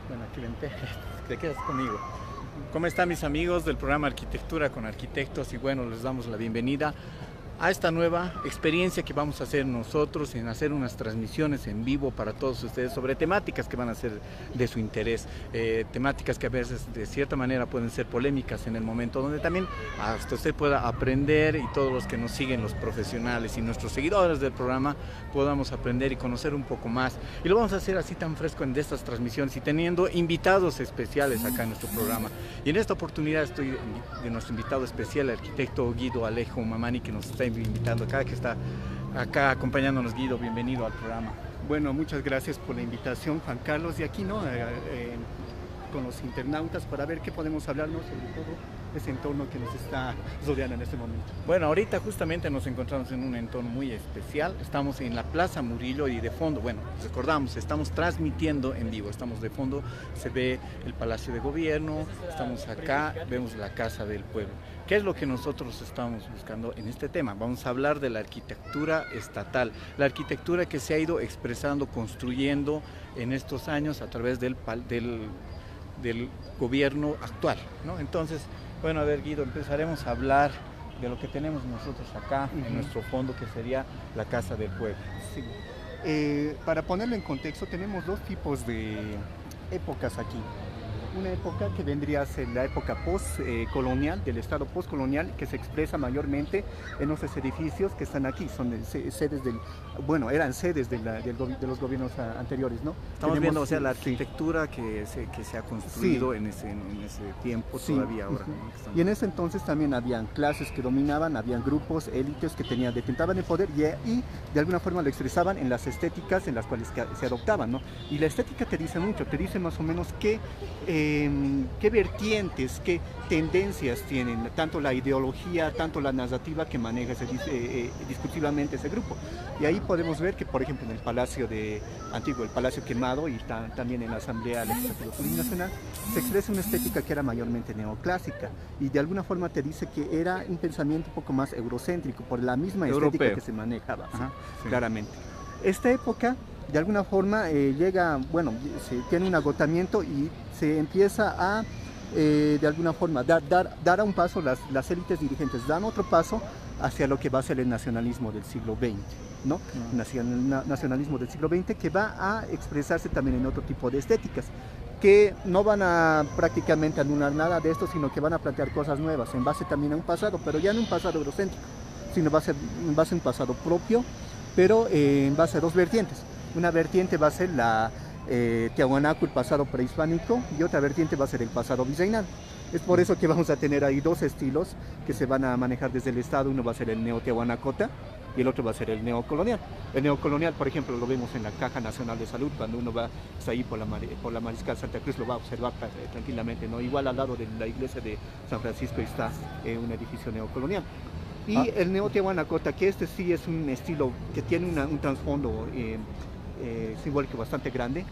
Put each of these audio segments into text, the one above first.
Bueno, aquí vente, te quedas conmigo. ¿Cómo están mis amigos del programa Arquitectura con Arquitectos? Y bueno, les damos la bienvenida a esta nueva experiencia que vamos a hacer nosotros en hacer unas transmisiones en vivo para todos ustedes sobre temáticas que van a ser de su interés, temáticas que a veces de cierta manera pueden ser polémicas en el momento, donde también hasta usted pueda aprender y todos los que nos siguen, los profesionales y nuestros seguidores del programa, podamos aprender y conocer un poco más. Y lo vamos a hacer así tan fresco en estas transmisiones y teniendo invitados especiales acá en nuestro programa. Y en esta oportunidad estoy de nuestro invitado especial, el arquitecto Guido Alejo Mamani, que nos está invitando acá, que está acá acompañándonos. Guido, bienvenido al programa. Bueno, muchas gracias por la invitación, Juan Carlos, y aquí con los internautas para ver qué podemos hablarnos sobre todo ese entorno que nos está rodeando en este momento. Bueno, ahorita justamente nos encontramos en un entorno muy especial. Estamos en la Plaza Murillo y de fondo, bueno, recordamos, estamos transmitiendo en vivo. Estamos de fondo, se ve el Palacio de Gobierno, estamos acá, vemos la Casa del Pueblo. ¿Qué es lo que nosotros estamos buscando en este tema? Vamos a hablar de la arquitectura estatal, la arquitectura que se ha ido expresando, construyendo en estos años a través del gobierno actual, ¿no? Entonces, bueno, a ver, Guido, empezaremos a hablar de lo que tenemos nosotros acá en nuestro fondo, que sería la Casa del Pueblo. Sí. Para ponerlo en contexto, tenemos dos tipos de épocas aquí. Una época que vendría a ser la época post-colonial, del estado post-colonial, que se expresa mayormente en nuestros edificios que están aquí, son sedes eran sedes de los gobiernos anteriores, ¿no? Estamos viendo, o sea, la arquitectura que se ha construido en ese tiempo, todavía ahora. ¿No? Y en ese entonces también habían clases que dominaban, habían grupos, élites que detentaban el poder y de alguna forma lo expresaban en las estéticas en las cuales se adoptaban, ¿no? Y la estética te dice mucho, te dice más o menos qué vertientes, qué tendencias tienen, tanto la ideología, tanto la narrativa que maneja discursivamente ese grupo. Y ahí podemos ver que, por ejemplo, en el Palacio antiguo, el Palacio Quemado, y también en la Asamblea Legislativa Plurinacional, se expresa una estética que era mayormente neoclásica, y de alguna forma te dice que era un pensamiento un poco más eurocéntrico, por la misma estética que se manejaba. Ajá, sí. Claramente. Esta época, de alguna forma, se tiene un agotamiento y se empieza a, de alguna forma, dar a un paso, las élites dirigentes dan otro paso hacia lo que va a ser el nacionalismo del siglo XX, ¿no? Nacionalismo del siglo XX que va a expresarse también en otro tipo de estéticas, que no van a prácticamente anular nada de esto, sino que van a plantear cosas nuevas, en base también a un pasado, pero ya no un pasado eurocéntrico, sino en base a un pasado propio, pero en base a dos vertientes. Una vertiente va a ser la Tiahuanaco, el pasado prehispánico, y otra vertiente va a ser el pasado virreinal. Es por eso que vamos a tener ahí dos estilos que se van a manejar desde el Estado. Uno va a ser el neo-tiahuanacota y el otro va a ser el neocolonial. El neocolonial, por ejemplo, lo vemos en la Caja Nacional de Salud, cuando uno va ahí por la Mariscal Santa Cruz, lo va a observar tranquilamente, ¿no? Igual al lado de la iglesia de San Francisco está un edificio neocolonial. Y el neo-tiahuanacota, que este sí es un estilo que tiene un trasfondo simbólico bastante grande,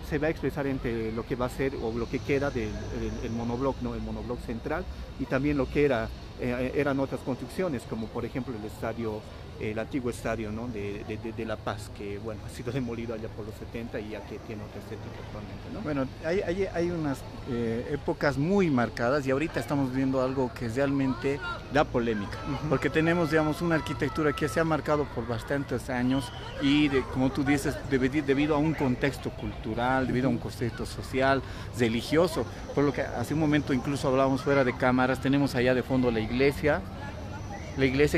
se va a expresar entre lo que va a ser o lo que queda del monobloc, ¿no? El monobloc central, y también lo que eran otras construcciones, como por ejemplo el antiguo estadio, ¿no? de La Paz, que bueno, ha sido demolido allá por los 70 y ya que tiene otra estética actualmente, ¿no? Bueno, hay unas épocas muy marcadas y ahorita estamos viendo algo que realmente da polémica, porque tenemos, digamos, una arquitectura que se ha marcado por bastantes años y, como tú dices, debido a un contexto cultural, debido a un contexto social, religioso, por lo que hace un momento incluso hablábamos fuera de cámaras, tenemos allá de fondo la iglesia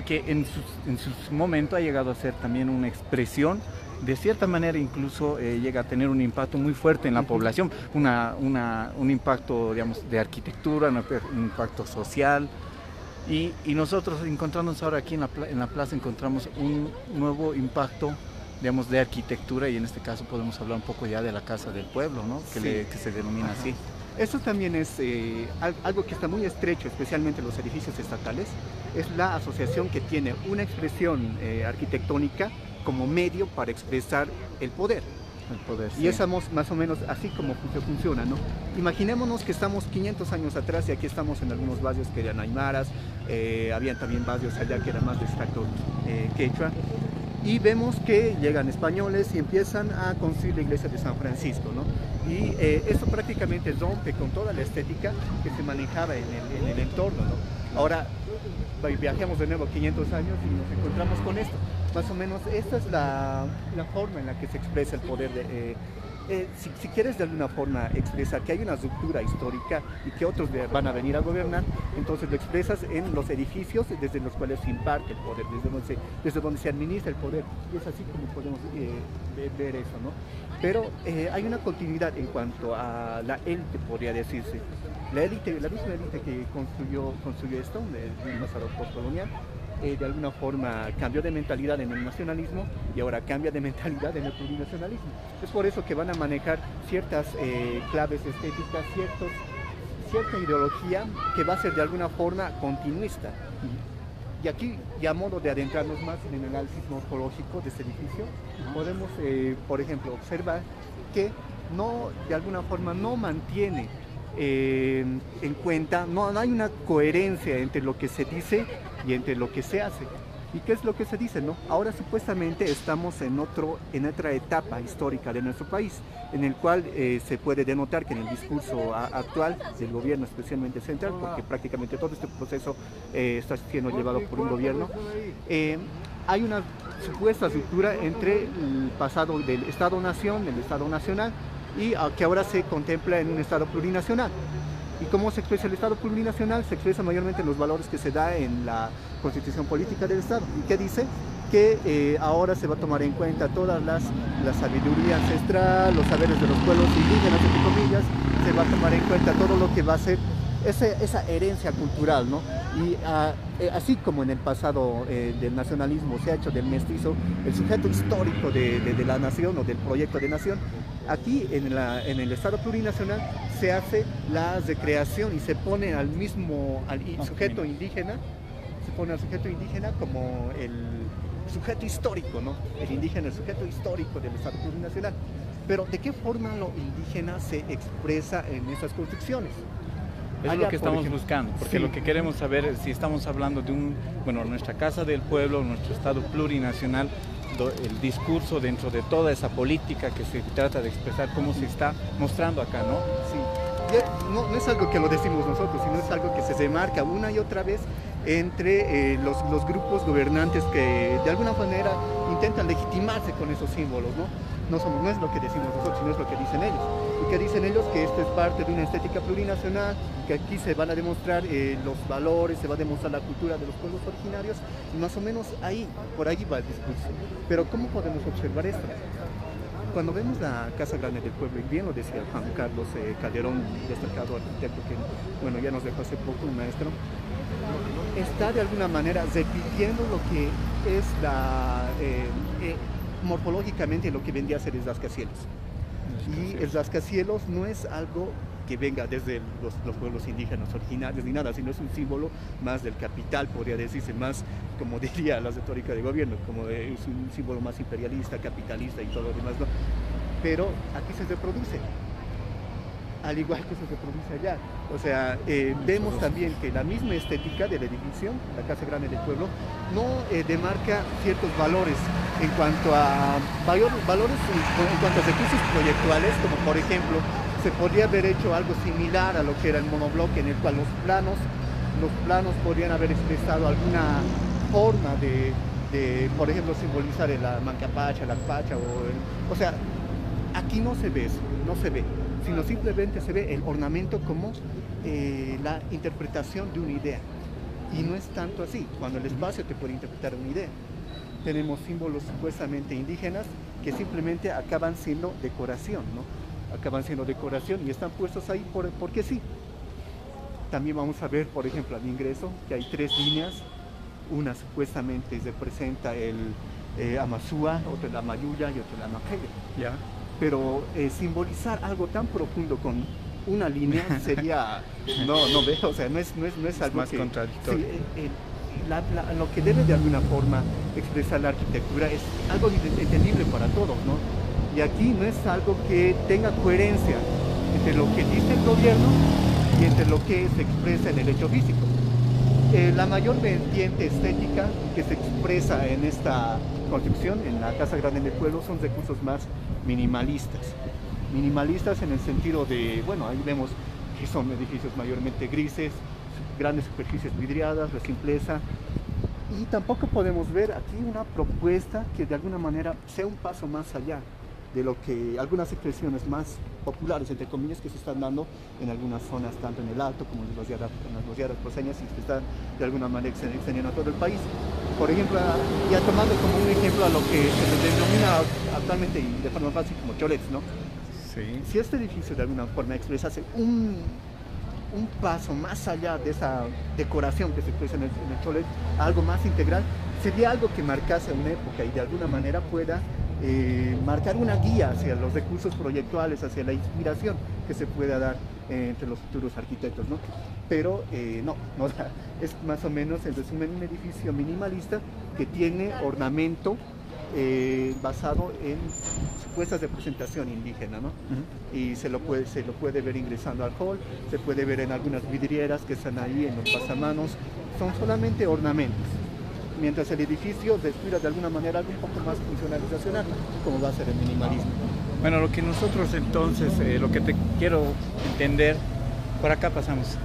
que en su momento ha llegado a ser también una expresión, de cierta manera incluso llega a tener un impacto muy fuerte en la población, un impacto, digamos, de arquitectura, un impacto social, y nosotros encontrándonos ahora aquí en la plaza encontramos un nuevo impacto, digamos, de arquitectura, y en este caso podemos hablar un poco ya de la Casa del Pueblo, ¿no? Que se denomina así. Eso también es algo que está muy estrecho, especialmente en los edificios estatales, es la asociación que tiene una expresión arquitectónica como medio para expresar el poder. El poder, Y sí. es más o menos así como funciona, ¿no? Imaginémonos que estamos 500 años atrás y aquí estamos en algunos barrios que eran aymaras, habían también barrios allá que eran más de extracto quechua, y vemos que llegan españoles y empiezan a construir la iglesia de San Francisco, ¿no? Y esto prácticamente rompe con toda la estética que se manejaba en el entorno, ¿no? Ahora viajamos de nuevo 500 años y nos encontramos con esto. Más o menos esta es la forma en la que se expresa el poder de... si quieres de alguna forma expresar que hay una ruptura histórica y que otros van a venir a gobernar, entonces lo expresas en los edificios desde los cuales se imparte el poder, desde donde se administra el poder. Y es así como podemos ver eso, ¿no? Pero hay una continuidad en cuanto a la élite, podría decirse. La misma élite que construyó esto, el pasado postcolonial, de alguna forma cambió de mentalidad en el nacionalismo y ahora cambia de mentalidad en el plurinacionalismo. Es por eso que van a manejar ciertas claves estéticas, cierta ideología que va a ser de alguna forma continuista. Y aquí, ya a modo de adentrarnos más en el análisis morfológico de este edificio, podemos, por ejemplo, observar que de alguna forma no mantiene en cuenta, no hay una coherencia entre lo que se dice y entre lo que se hace. ¿Y qué es lo que se dice, no? Ahora supuestamente estamos en otra etapa histórica de nuestro país, en el cual se puede denotar que en el discurso actual del gobierno, especialmente central, porque prácticamente todo este proceso está siendo llevado por un gobierno, hay una supuesta ruptura entre el pasado del Estado-Nación, del Estado Nacional, y que ahora se contempla en un Estado plurinacional. ¿Y cómo se expresa el Estado plurinacional? Se expresa mayormente en los valores que se da en la Constitución Política del Estado. ¿Y qué dice? Que ahora se va a tomar en cuenta toda la sabiduría ancestral, los saberes de los pueblos indígenas, entre comillas, se va a tomar en cuenta todo lo que va a ser esa herencia cultural, ¿no? Y así como en el pasado del nacionalismo se ha hecho del mestizo el sujeto histórico de la nación o del proyecto de nación, aquí en el Estado plurinacional se hace la recreación y se pone al sujeto indígena, como el sujeto histórico, ¿no? El indígena, el sujeto histórico del Estado plurinacional. Pero ¿de qué forma lo indígena se expresa en esas construcciones? Es lo que estamos buscando, porque sí, lo que queremos saber es si estamos hablando de nuestra Casa del Pueblo, nuestro Estado plurinacional, el discurso dentro de toda esa política que se trata de expresar, cómo se está mostrando acá, ¿no? Sí, no es algo que lo decimos nosotros, sino es algo que se remarca una y otra vez entre los grupos gobernantes que de alguna manera intentan legitimarse con esos símbolos, ¿no? No es lo que decimos nosotros, sino es lo que dicen ellos. Y que dicen ellos que esto es parte de una estética plurinacional, que aquí se van a demostrar los valores, se va a demostrar la cultura de los pueblos originarios, y más o menos por ahí va el discurso. Pero ¿cómo podemos observar esto? Cuando vemos la Casa Grande del Pueblo, y bien lo decía Juan Carlos Calderón, destacado arquitecto que ya nos dejó hace poco, un maestro, está de alguna manera repitiendo lo que es morfológicamente lo que vendría a ser el rascacielos. Y el rascacielos no es algo que venga desde los pueblos indígenas originarios ni nada, sino es un símbolo más del capital, podría decirse, más, como diría la retórica de gobierno, como es un símbolo más imperialista, capitalista y todo lo demás, ¿no? Pero aquí se reproduce, al igual que se reproduce allá. O sea, vemos también que la misma estética del edificio, la Casa Grande del Pueblo, no demarca ciertos valores en cuanto a valores en cuanto a recursos proyectuales, como por ejemplo, se podría haber hecho algo similar a lo que era el monobloque, en el cual los planos podrían haber expresado alguna forma de por ejemplo, simbolizar la mancapacha, la pacha, o sea, aquí no se ve eso, no se ve, sino simplemente se ve el ornamento como la interpretación de una idea. Y no es tanto así, cuando el espacio te puede interpretar una idea. Tenemos símbolos supuestamente indígenas que simplemente acaban siendo decoración, ¿no? Acaban siendo decoración y están puestos ahí porque sí. También vamos a ver, por ejemplo, al ingreso, que hay 3 líneas. Una supuestamente representa el Amazúa, otra la Mayuya y otra la Maquella. ¿Ya? Pero simbolizar algo tan profundo con una línea sería, no veo, o sea, no es algo más contradictorio. Sí, lo que debe de alguna forma expresar la arquitectura es algo entendible para todos, ¿no? Y aquí no es algo que tenga coherencia entre lo que dice el gobierno y entre lo que se expresa en el hecho físico. La mayor vertiente estética que se expresa en esta construcción, en la Casa Grande del Pueblo, son recursos más minimalistas. Minimalistas en el sentido de, bueno, ahí vemos que son edificios mayormente grises, grandes superficies vidriadas, la simpleza. Y tampoco podemos ver aquí una propuesta que de alguna manera sea un paso más allá de lo que algunas expresiones más populares, entre comillas, que se están dando en algunas zonas, tanto en el Alto como en las Guadiaras Poseñas, y que están de alguna manera extendiendo a todo el país. Por ejemplo, ya tomando como un ejemplo a lo que se denomina actualmente y de forma fácil como cholets, ¿no? Sí. Si este edificio de alguna forma expresase un paso más allá de esa decoración que se expresa en el cholet, algo más integral, sería algo que marcase una época y de alguna manera pueda marcar una guía hacia los recursos proyectuales, hacia la inspiración que se pueda dar entre los futuros arquitectos, ¿no? Pero no da. Es más o menos, en resumen, un edificio minimalista que tiene ornamento basado en supuestas de presentación indígena, ¿no? Y se lo puede ver ingresando al hall, se puede ver en algunas vidrieras que están ahí en los pasamanos, son solamente ornamentos, mientras el edificio respira de alguna manera algo un poco más funcional y racional, como va a ser el minimalismo. Bueno, lo que nosotros entonces, lo que te quiero entender, por acá pasamos.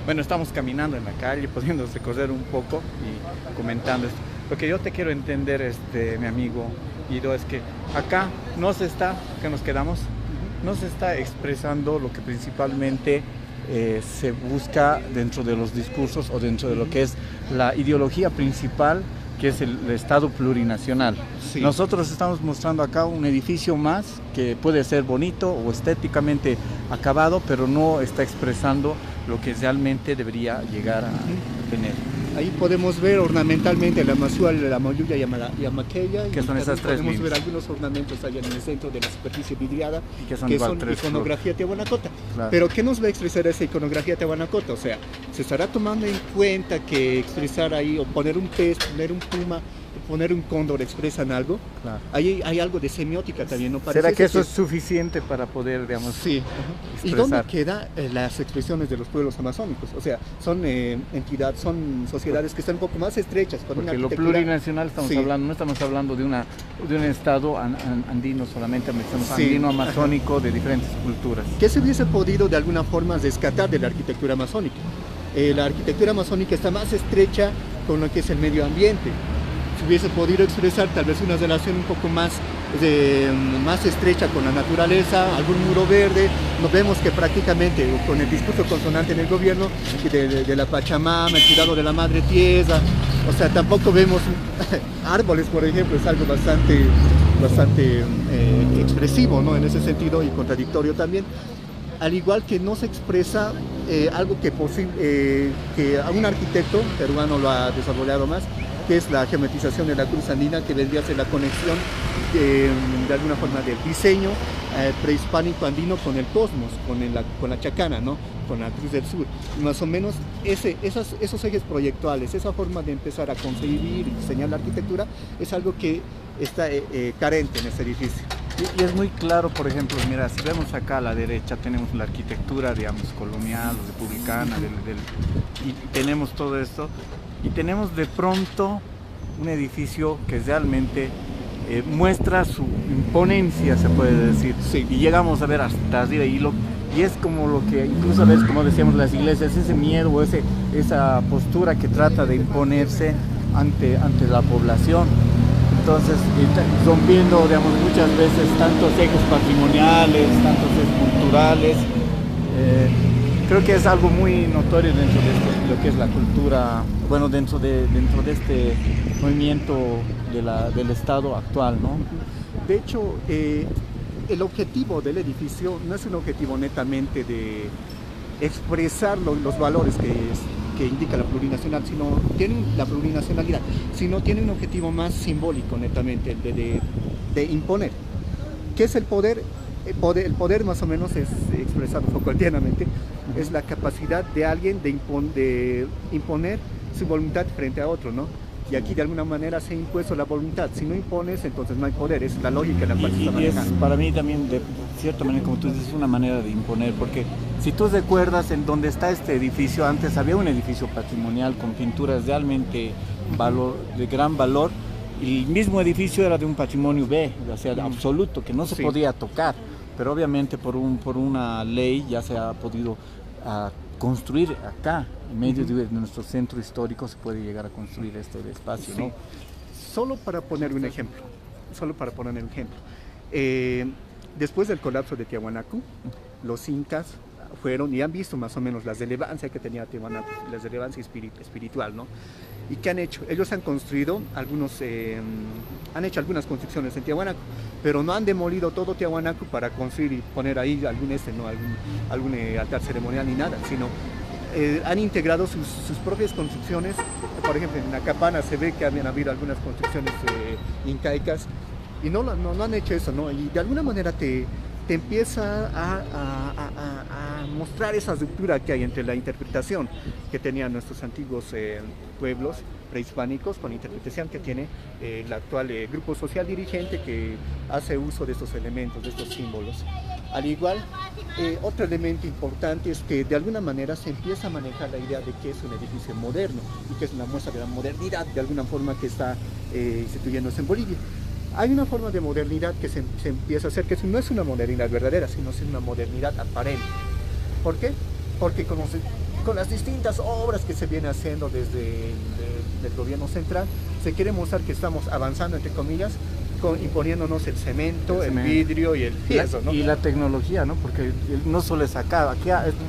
Bueno, estamos caminando en la calle, pudiendo recorrer un poco y comentando esto. Lo que yo te quiero entender, mi amigo Guido, es que acá que nos quedamos, no se está expresando lo que principalmente se busca dentro de los discursos o dentro de lo que es la ideología principal, que es el Estado plurinacional. Sí. Nosotros estamos mostrando acá un edificio más que puede ser bonito o estéticamente acabado, pero no está expresando lo que realmente debería llegar a tener. Ahí podemos ver ornamentalmente la Masual, la Moyuya y la Maqueya. Que son esas tres podemos líneas. ver algunos ornamentos allá en el centro de la superficie vidriada, Y que son igual tres iconografía tiahuanacota. Claro. Pero ¿qué nos va a expresar esa iconografía tiahuanacota? O sea, se estará tomando en cuenta que expresar ahí, o poner un pez, poner un puma, poner un cóndor expresan algo. Claro. Ahí hay algo de semiótica también, ¿no? ¿Será que eso es suficiente para poder, digamos, sí. ¿Y expresar? dónde quedan las expresiones de los pueblos amazónicos? O sea, son entidades, son sociedades que están un poco más estrechas. Con una Porque lo arquitectura... plurinacional estamos Sí. hablando, no estamos hablando de un estado andino solamente, estamos Sí. andino amazónico de diferentes culturas. ¿Qué se hubiese podido de alguna forma rescatar de la arquitectura amazónica? La arquitectura amazónica está más estrecha con lo que es el medio ambiente. Se hubiese podido expresar tal vez una relación un poco más estrecha con la naturaleza, algún muro verde. Nos vemos que prácticamente con el discurso consonante en el gobierno de la Pachamama, el cuidado de la madre tierra, o sea, tampoco vemos árboles, por ejemplo, es algo bastante expresivo, ¿no? En ese sentido, y contradictorio también. Al igual que no se expresa algo que a un arquitecto peruano lo ha desarrollado más, que es la geometrización de la cruz andina, que vendría a ser la conexión de alguna forma del diseño prehispánico andino con el cosmos, con la chacana, ¿no? Con la Cruz del Sur. Y más o menos esos ejes proyectuales, esa forma de empezar a concebir y diseñar la arquitectura es algo que está carente en este edificio. Y es muy claro, por ejemplo, mira, si vemos acá a la derecha tenemos la arquitectura, digamos, colonial o republicana, y tenemos todo esto, y tenemos de pronto un edificio que realmente muestra su imponencia, se puede decir, Sí. y llegamos a ver hasta arriba, y es como lo que incluso a veces, como decíamos, las iglesias, ese miedo o esa postura que trata de imponerse ante la población. Entonces, rompiendo, digamos, muchas veces tantos ejes patrimoniales, tantos ejes culturales. Creo que es algo muy notorio dentro de lo que es la cultura, bueno, dentro de este movimiento del Estado actual, ¿no? De hecho, el objetivo del edificio no es un objetivo netamente de expresar los valores que indica la plurinacional, la plurinacionalidad, sino tiene un objetivo más simbólico netamente, de imponer. ¿Qué es el poder? El poder más o menos es expresado Foucaultianamente, es la capacidad de alguien de imponer su voluntad frente a otro, ¿no? Y aquí de alguna manera se ha impuesto la voluntad. Si no impones, entonces no hay poder. Es la lógica en la cual se está Y es manejando. para mí también, de cierta manera, como tú dices, una manera de imponer, porque si tú recuerdas en donde está este edificio, antes había un edificio patrimonial con pinturas realmente de gran valor, y el mismo edificio era de un patrimonio B, o sea, absoluto, que no se Sí. podía tocar, pero obviamente por una ley ya se ha podido construir acá, en medio de nuestro centro histórico, se puede llegar a construir este espacio, Sí. ¿no? Solo para poner un ejemplo, después del colapso de Tiahuanaco, los incas fueron y han visto más o menos la relevancia que tenía Tiahuanaco, la relevancia espiritual, ¿no? ¿Y qué han hecho? Ellos han construido han hecho algunas construcciones en Tiahuanaco, pero no han demolido todo Tiahuanaco para construir y poner ahí algún altar ceremonial ni nada, sino han integrado sus propias construcciones. Por ejemplo, en Acapana se ve que habían habido algunas construcciones incaicas y no han hecho eso, ¿no? Y de alguna manera te empieza a mostrar esa ruptura que hay entre la interpretación que tenían nuestros antiguos pueblos prehispánicos con la interpretación que tiene el actual grupo social dirigente que hace uso de estos elementos, de estos símbolos. Al igual, otro elemento importante es que de alguna manera se empieza a manejar la idea de que es un edificio moderno y que es una muestra de la modernidad de alguna forma que está instituyéndose en Bolivia. Hay una forma de modernidad que se empieza a hacer, que no es una modernidad verdadera, sino es una modernidad aparente. ¿Por qué? Porque con las distintas obras que se viene haciendo desde el gobierno central, se quiere mostrar que estamos avanzando, entre comillas, imponiéndonos el cemento, el vidrio y el fierro, ¿no? Y la tecnología, ¿no? Porque no solo es acá,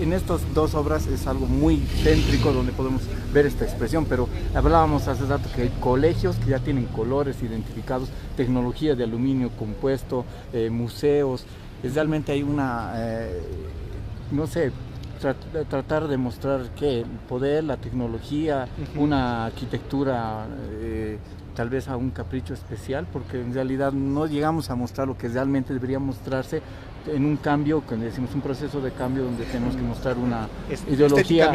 en estas dos obras es algo muy céntrico donde podemos ver esta expresión, pero hablábamos hace rato que hay colegios que ya tienen colores identificados, tecnología de aluminio compuesto, museos, realmente hay una, no sé, tratar de mostrar que el poder, la tecnología, una arquitectura tal vez a un capricho especial, porque en realidad no llegamos a mostrar lo que realmente debería mostrarse en un cambio, que decimos un proceso de cambio donde tenemos que mostrar una ideología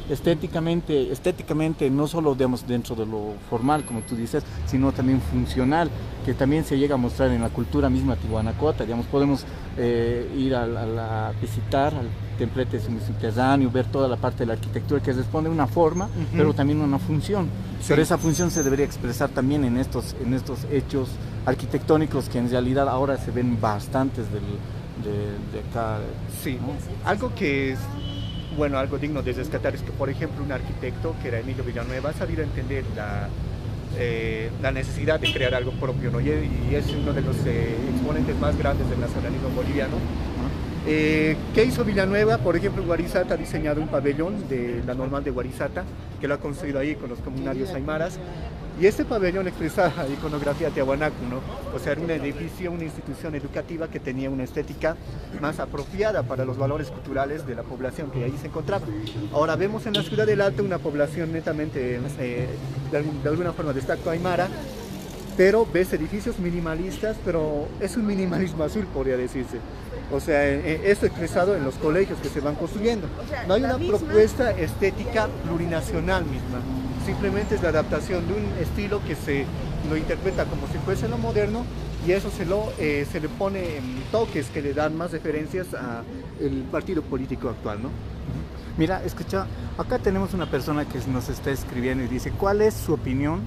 estéticamente, no solo digamos, dentro de lo formal, como tú dices, sino también funcional, que también se llega a mostrar en la cultura misma tihuanacota. Digamos, podemos ir a visitar al templete subterráneo, ver toda la parte de la arquitectura que responde a una forma, pero también una función. Sí. Pero esa función se debería expresar también en estos hechos arquitectónicos que en realidad ahora se ven bastantes de acá. Sí, ¿no? Algo que es, bueno, algo digno de rescatar es que, por ejemplo, un arquitecto, que era Emilio Villanueva, ha sabido entender la necesidad de crear algo propio, ¿no? Y es uno de los exponentes más grandes del nacionalismo boliviano. ¿Qué hizo Villanueva? Por ejemplo, Guarizata ha diseñado un pabellón de la normal de Guarizata, que lo ha construido ahí con los comunarios aymaras, y este pabellón expresaba la iconografía tiahuanaco, ¿no? O sea, era un edificio, una institución educativa que tenía una estética más apropiada para los valores culturales de la población que ahí se encontraba. Ahora vemos en la ciudad del Alto una población netamente, de alguna forma, de extracto aymara, pero ves edificios minimalistas, pero es un minimalismo azul, podría decirse. O sea, esto expresado en los colegios que se van construyendo. No hay una propuesta estética plurinacional misma, simplemente es la adaptación de un estilo que se lo interpreta como si fuese lo moderno, y eso se le pone toques que le dan más referencias al partido político actual, ¿no? Mira, escucha, acá tenemos una persona que nos está escribiendo y dice, ¿cuál es su opinión?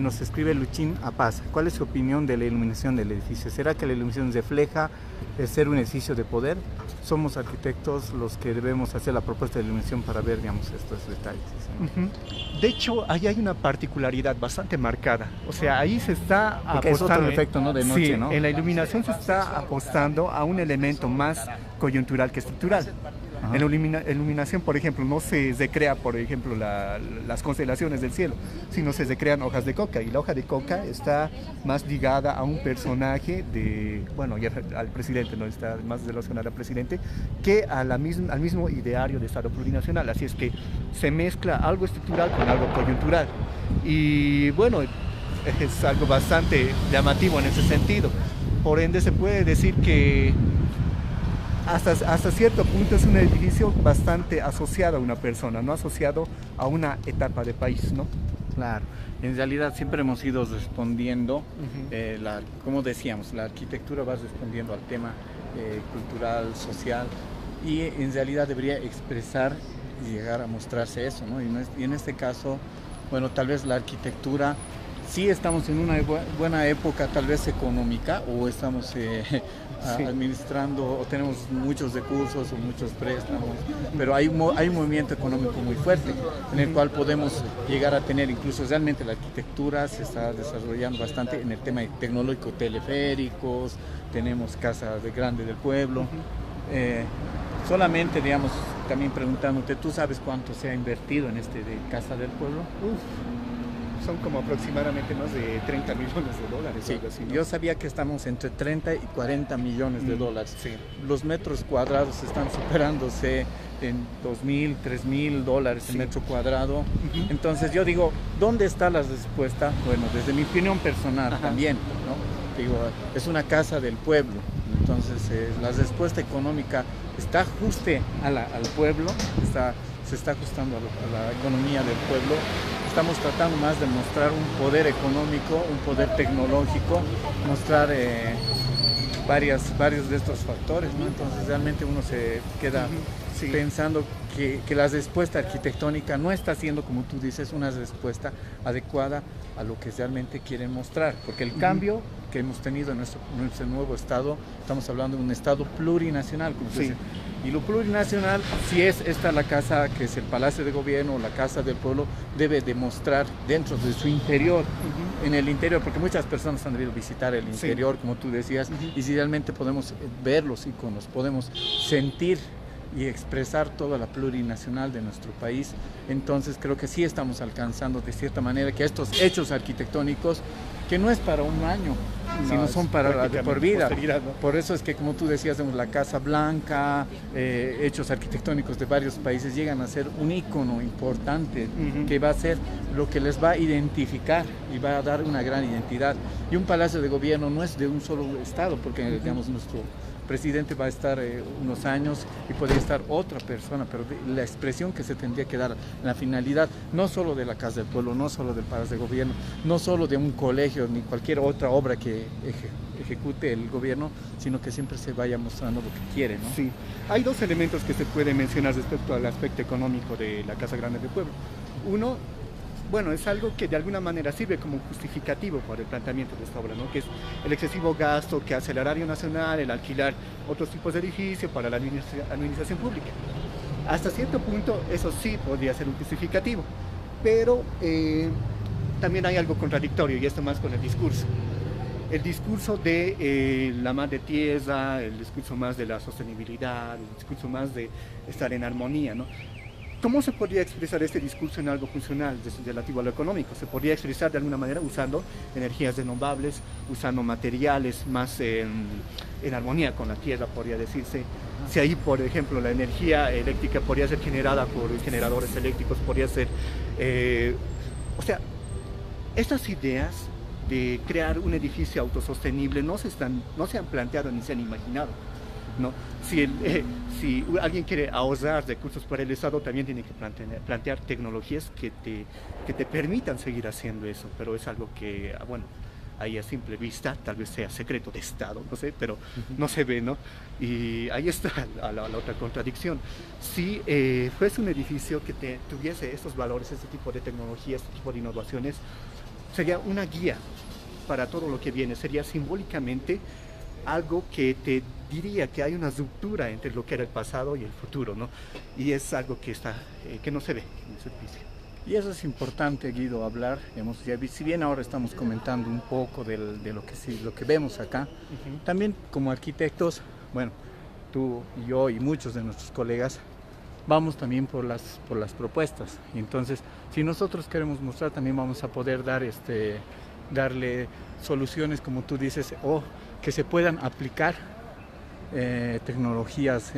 Nos escribe Luchín Apaz, ¿cuál es su opinión de la iluminación del edificio? ¿Será que la iluminación refleja ser un edificio de poder? Somos arquitectos los que debemos hacer la propuesta de iluminación para ver, digamos, estos detalles. ¿Sí? De hecho, ahí hay una particularidad bastante marcada. O sea, ahí se está porque apostando... es otro efecto, ¿no? De noche, sí, ¿no? En la iluminación se está apostando a un elemento más coyuntural que estructural. En la iluminación, por ejemplo, no se recrea, por ejemplo, las constelaciones del cielo, sino se recrean hojas de coca, y la hoja de coca está más ligada a un personaje bueno, ya al presidente, no está más relacionada al presidente, que al mismo ideario de Estado plurinacional. Así es que se mezcla algo estructural con algo coyuntural. Y bueno, es algo bastante llamativo en ese sentido. Por ende, se puede decir que hasta cierto punto es un edificio bastante asociado a una persona, no asociado a una etapa de país, ¿no? Claro, en realidad siempre hemos ido respondiendo, Ujú. como decíamos, la arquitectura va respondiendo al tema cultural, social, y en realidad debería expresar y llegar a mostrarse eso, ¿no? Y en este caso, bueno, tal vez la arquitectura, sí estamos en una buena época tal vez económica, o estamos Sí. administrando, o tenemos muchos recursos o muchos préstamos, pero hay un movimiento económico muy fuerte en el cual podemos llegar a tener, incluso realmente la arquitectura se está desarrollando bastante en el tema tecnológico, teleféricos, tenemos Casa de Grande del Pueblo. Eh, Solamente, digamos, también preguntándote, ¿tú sabes cuánto se ha invertido en este de Casa del Pueblo? Son como aproximadamente más de 30 millones de dólares, Sí, algo así, ¿no? yo sabía que estamos entre 30 y 40 millones de dólares. Sí. Los metros cuadrados están superándose en 2.000, 3.000 dólares el Sí. metro cuadrado. Ujú. Entonces yo digo, ¿dónde está la respuesta? Bueno, desde mi opinión personal Ajá. también, ¿no? Digo, es una casa del pueblo. Entonces la respuesta económica está ajuste al pueblo, se está ajustando a la economía del pueblo. Estamos tratando más de mostrar un poder económico, un poder tecnológico, mostrar varios de estos factores, ¿no? Entonces realmente uno se queda Sí. pensando que la respuesta arquitectónica no está siendo, como tú dices, una respuesta adecuada a lo que realmente quieren mostrar, porque el cambio que hemos tenido en nuestro nuevo estado, estamos hablando de un estado plurinacional, como se Sí. dice. Y lo plurinacional, si es esta la casa que es el Palacio de Gobierno, la Casa del Pueblo, debe demostrar dentro de su interior, en el interior, porque muchas personas han debido visitar el Sí. interior, como tú decías, y si realmente podemos ver los iconos, podemos sentir y expresar toda la plurinacional de nuestro país, entonces creo que sí estamos alcanzando de cierta manera que estos hechos arquitectónicos, que no es para un año, sino son para la de por vida. ¿No? Por eso es que, como tú decías, la Casa Blanca, hechos arquitectónicos de varios países llegan a ser un ícono importante que va a ser lo que les va a identificar y va a dar una gran identidad. Y un palacio de gobierno no es de un solo estado, porque digamos nuestro presidente va a estar unos años y podría estar otra persona, pero la expresión que se tendría que dar, la finalidad, no solo de la Casa del Pueblo, no solo del Palacio de Gobierno, no solo de un colegio ni cualquier otra obra que ejecute el gobierno, sino que siempre se vaya mostrando lo que quiere, ¿no? Sí. Hay dos elementos que se pueden mencionar respecto al aspecto económico de la Casa Grande del Pueblo. Uno, bueno, es algo que de alguna manera sirve como justificativo para el planteamiento de esta obra, ¿no? Que es el excesivo gasto que hace el erario nacional, el alquilar otros tipos de edificios para la administración pública. Hasta cierto punto eso sí podría ser un justificativo, pero también hay algo contradictorio, y esto más con el discurso. El discurso de la madre tierra, el discurso más de la sostenibilidad, el discurso más de estar en armonía, ¿no? ¿Cómo se podría expresar este discurso en algo funcional relativo a lo económico? Se podría expresar de alguna manera usando energías renovables, usando materiales más en armonía con la tierra, podría decirse. Si ahí, por ejemplo, la energía eléctrica podría ser generada por generadores eléctricos, podría ser... o sea, estas ideas de crear un edificio autosostenible no se han planteado ni se han imaginado, ¿no? Si alguien quiere ahorrar recursos para el Estado, también tiene que plantear tecnologías que te permitan seguir haciendo eso, pero es algo que, bueno, ahí a simple vista tal vez sea secreto de Estado, no sé, pero no se ve, ¿no? Y ahí está la otra contradicción. Si fuese un edificio que tuviese estos valores, este tipo de tecnologías, este tipo de innovaciones, sería una guía para todo lo que viene, sería simbólicamente algo que te diría que hay una ruptura entre lo que era el pasado y el futuro, ¿no? Y es algo que no se ve en el servicio. Y eso es importante, Guido, hablar. Si bien ahora estamos comentando un poco de lo que vemos acá, también como arquitectos, bueno, tú y yo y muchos de nuestros colegas, vamos también por las propuestas. Y entonces, si nosotros queremos mostrar, también vamos a poder darle soluciones, como tú dices, o que se puedan aplicar tecnologías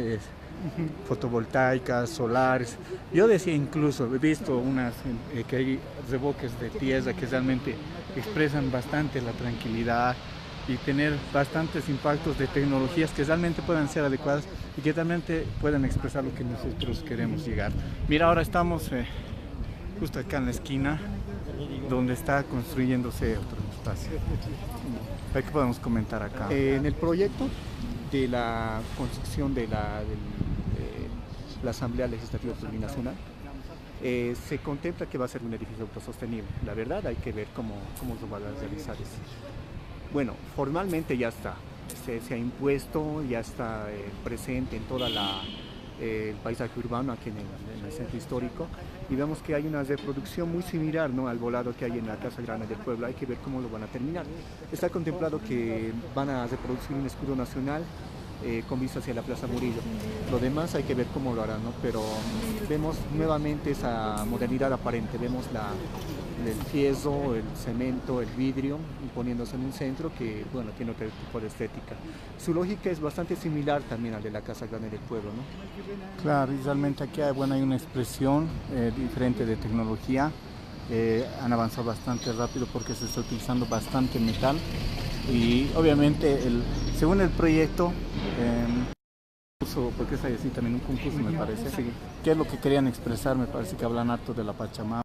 fotovoltaicas, solares. Yo decía, incluso he visto que hay revoques de tierra que realmente expresan bastante la tranquilidad y tener bastantes impactos de tecnologías que realmente puedan ser adecuadas y que realmente puedan expresar lo que nosotros queremos llegar. Mira, ahora estamos justo acá en la esquina donde está construyéndose otro espacio. ¿Qué podemos comentar acá? En el proyecto de la construcción de la Asamblea Legislativa Plurinacional, se contempla que va a ser un edificio autosostenible. La verdad, hay que ver cómo se va a realizar eso. Bueno, formalmente ya está, se ha impuesto, ya está presente en toda el paisaje urbano aquí en el centro histórico, y vemos que hay una reproducción muy similar, ¿no?, al volado que hay en la Casa Grande del Pueblo. Hay que ver cómo lo van a terminar. Está contemplado que van a reproducir un escudo nacional con vista hacia la Plaza Murillo. Lo demás hay que ver cómo lo harán, ¿no? Pero vemos nuevamente esa modernidad aparente, vemos el fierro, el cemento, el vidrio imponiéndose en un centro que, bueno, tiene otro tipo de estética. Su lógica es bastante similar también a la de la Casa Grande del Pueblo, ¿no? Claro, y realmente aquí hay una expresión diferente de tecnología. Han avanzado bastante rápido porque se está utilizando bastante metal, y obviamente según el proyecto, porque es así también un concurso, me parece, sí. ¿Qué es lo que querían expresar? Me parece que hablan harto de la Pachamama.